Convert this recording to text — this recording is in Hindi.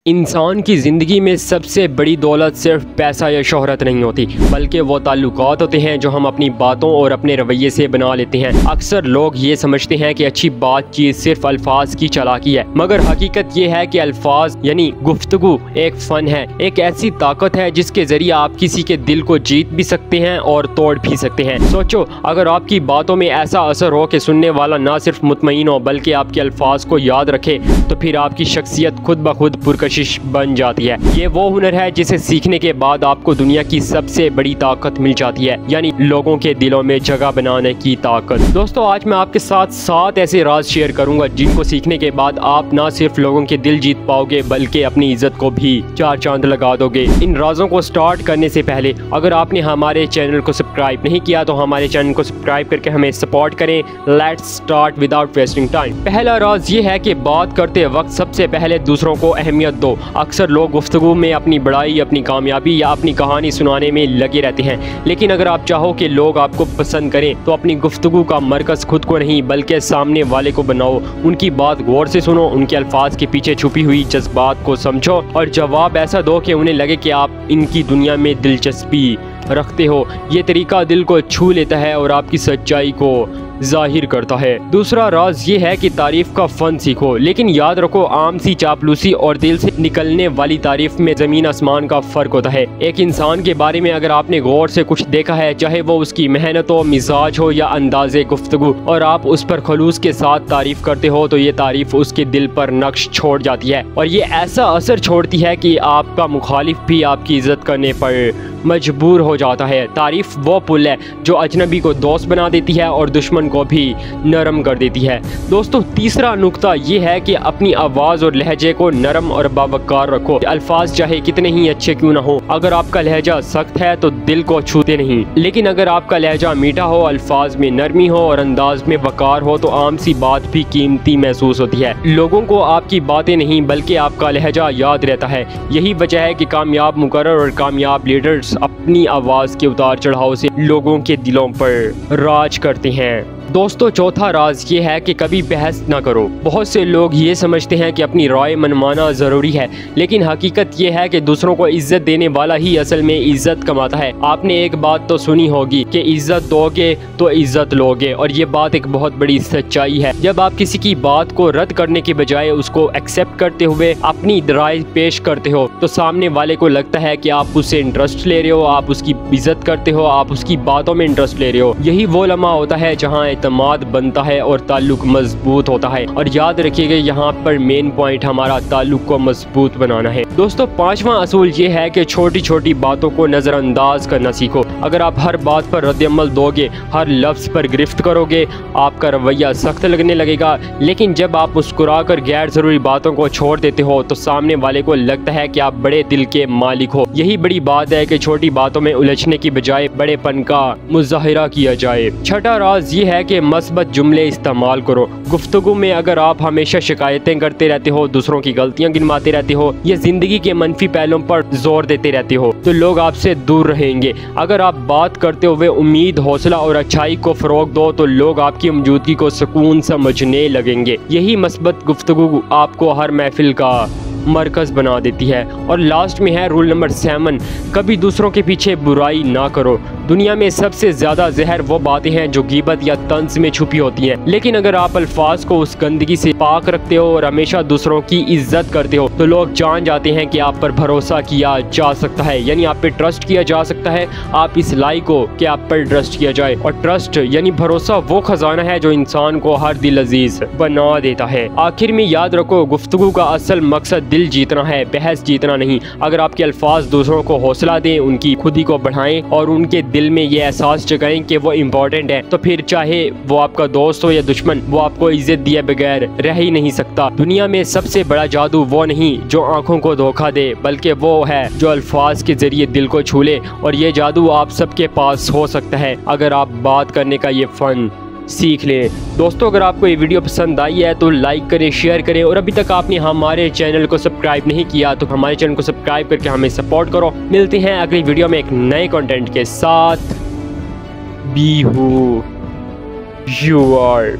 इंसान की ज़िंदगी में सबसे बड़ी दौलत सिर्फ पैसा या शोहरत नहीं होती, बल्कि वो ताल्लुकात होते हैं जो हम अपनी बातों और अपने रवैये से बना लेते हैं। अक्सर लोग ये समझते हैं कि अच्छी बातचीत सिर्फ अल्फाज की चालाकी है, मगर हकीकत ये है कि अल्फाज यानी गुफ्तगू एक फ़न है, एक ऐसी ताकत है जिसके ज़रिए आप किसी के दिल को जीत भी सकते हैं और तोड़ भी सकते हैं। सोचो, अगर आपकी बातों में ऐसा असर हो कि सुनने वाला ना सिर्फ मुतमईन हो बल्कि आपके अल्फाज को याद रखे, तो फिर आपकी शख्सियत खुद ब खुद पुरकशिश बन जाती है। ये वो हुनर है जिसे सीखने के बाद आपको दुनिया की सबसे बड़ी ताकत मिल जाती है, यानी लोगों के दिलों में जगह बनाने की ताकत। दोस्तों, आज मैं आपके साथ 7 ऐसे राज शेयर करूंगा जिनको सीखने के बाद आप ना सिर्फ लोगों के दिल जीत पाओगे बल्कि अपनी इज्जत को भी 4 चांद लगा दोगे। इन राजों को स्टार्ट करने से पहले अगर आपने हमारे चैनल को सब्सक्राइब नहीं किया तो हमारे चैनल को सब्सक्राइब करके हमें सपोर्ट करें। Let's start without wasting time. पहला राज ये है कि बात करते वक्त सबसे पहले दूसरों को अहमियत दो। अक्सर लोग गुफ्तगू में अपनी बड़ाई, अपनी कामयाबी या अपनी कहानी सुनाने में लगे रहते हैं, लेकिन अगर आप चाहो कि लोग आपको पसंद करें तो अपनी गुफ्तगू का मरकज खुद को नहीं बल्कि सामने वाले को बनाओ। उनकी बात गौर से सुनो, उनके अल्फाज के पीछे छुपी हुई जज्बात को समझो और जवाब ऐसा दो कि उन्हें लगे कि आप इनकी दुनिया में दिलचस्पी रखते हो। ये तरीका दिल को छू लेता है और आपकी सच्चाई को जाहिर करता है। दूसरा राज ये है कि तारीफ का फन सीखो, लेकिन याद रखो आम सी चापलूसी और दिल से निकलने वाली तारीफ में जमीन आसमान का फर्क होता है। एक इंसान के बारे में अगर आपने गौर से कुछ देखा है, चाहे वो उसकी मेहनत हो, मिजाज हो या अंदाजे गुफ्तगू, और आप उस पर खलूस के साथ तारीफ करते हो तो ये तारीफ उसके दिल पर नक्श छोड़ जाती है और ये ऐसा असर छोड़ती है कि आपका मुखालिफ भी आपकी इज्जत करने पर मजबूर हो जाता है। तारीफ वो पुल है जो अजनबी को दोस्त बना देती है और दुश्मन को भी नरम कर देती है। दोस्तों, तीसरा नुक्ता ये है कि अपनी आवाज़ और लहजे को नरम और बावकार रखो। अल्फाज चाहे कितने ही अच्छे क्यों ना हो, अगर आपका लहजा सख्त है तो दिल को छूते नहीं, लेकिन अगर आपका लहजा मीठा हो, अल्फाज में नरमी हो और अंदाज में वकार हो तो आम सी बात भी कीमती महसूस होती है। लोगों को आपकी बातें नहीं बल्कि आपका लहजा याद रहता है। यही वजह है कि कामयाब मुकर्रर और कामयाब लीडर्स अपनी आवाज़ के उतार चढ़ाव से लोगों के दिलों पर राज करते हैं। दोस्तों, चौथा राज ये है कि कभी बहस ना करो। बहुत से लोग ये समझते हैं कि अपनी राय मनवाना ज़रूरी है, लेकिन हकीकत ये है कि दूसरों को इज्जत देने वाला ही असल में इज्जत कमाता है। आपने एक बात तो सुनी होगी कि इज्जत दोगे तो इज्जत लोगे, और ये बात एक बहुत बड़ी सच्चाई है। जब आप किसी की बात को रद्द करने के बजाय उसको एक्सेप्ट करते हुए अपनी राय पेश करते हो तो सामने वाले को लगता है कि आप उससे इंटरेस्ट ले रहे हो, आप उसकी इज्जत करते हो, आप उसकी बातों में इंटरेस्ट ले रहे हो। यही वो लम्हा होता है जहाँ एतमाद बनता है और ताल्लुक मजबूत होता है। और याद रखिएगा, यहाँ पर मेन पॉइंट हमारा ताल्लुक को मजबूत बनाना है। दोस्तों, 5वां असूल ये है कि छोटी छोटी बातों को नज़रअंदाज करना सीखो। अगर आप हर बात पर रद्दअमल दोगे, हर लफ्ज़ पर गिरफ्त करोगे, आपका रवैया सख्त लगने लगेगा, लेकिन जब आप मुस्कुरा कर गैर ज़रूरी बातों को छोड़ देते हो तो सामने वाले को लगता है कि आप बड़े दिल के मालिक हो। यही बड़ी बात है कि छोटी बातों में उलझने की बजाय बड़ेपन का मुजाहिरा किया जाए। छठा राज ये है कि मस्बत जुमले इस्तेमाल करो। गुफ्तगू में अगर आप हमेशा शिकायतें करते रहते हो, दूसरों की गलतियां गिनवाते रहते हो या जिंदगी के मनफी पहलुओं पर जोर देते रहते हो तो लोग आपसे दूर रहेंगे। अगर आप बात करते हुए उम्मीद, हौसला और अच्छाई को फरोग दो तो लोग आपकी मौजूदगी को सुकून समझने लगेंगे। यही मस्बत गुफ्तगू आपको हर महफिल का मरकज बना देती है। और लास्ट में है रूल नंबर 7, कभी दूसरों के पीछे बुराई ना करो। दुनिया में सबसे ज़्यादा जहर वो बातें हैं जो गीबत या तंज में छुपी होती हैं, लेकिन अगर आप अल्फाज को उस गंदगी से पाक रखते हो और हमेशा दूसरों की इज्जत करते हो तो लोग जान जाते हैं कि आप पर भरोसा किया जा सकता है, यानी आप पे ट्रस्ट किया जा सकता है। आप इस लायक हो कि आप पर ट्रस्ट किया जाए, और ट्रस्ट यानी भरोसा वो खजाना है जो इंसान को हर दिल अजीज बना देता है। आखिर में याद रखो, गुफ्तगू का असल मकसद दिल जीतना है, बहस जीतना नहीं। अगर आपके अल्फाज दूसरों को हौसला दें, उनकी खुदी को बढ़ाएं और उनके दिल में ये एहसास जगाएं कि वो इम्पोर्टेंट है, तो फिर चाहे वो आपका दोस्त हो या दुश्मन, वो आपको इज्जत दिए बगैर रह ही नहीं सकता। दुनिया में सबसे बड़ा जादू वो नहीं जो आंखों को धोखा दे, बल्कि वो है जो अल्फाज के जरिए दिल को छू ले, और ये जादू आप सबके पास हो सकता है अगर आप बात करने का ये फन सीख लें। दोस्तों, अगर आपको ये वीडियो पसंद आई है तो लाइक करें, शेयर करें, और अभी तक आपने हमारे चैनल को सब्सक्राइब नहीं किया तो हमारे चैनल को सब्सक्राइब करके हमें सपोर्ट करो। मिलते हैं अगली वीडियो में एक नए कंटेंट के साथ। Be who you are.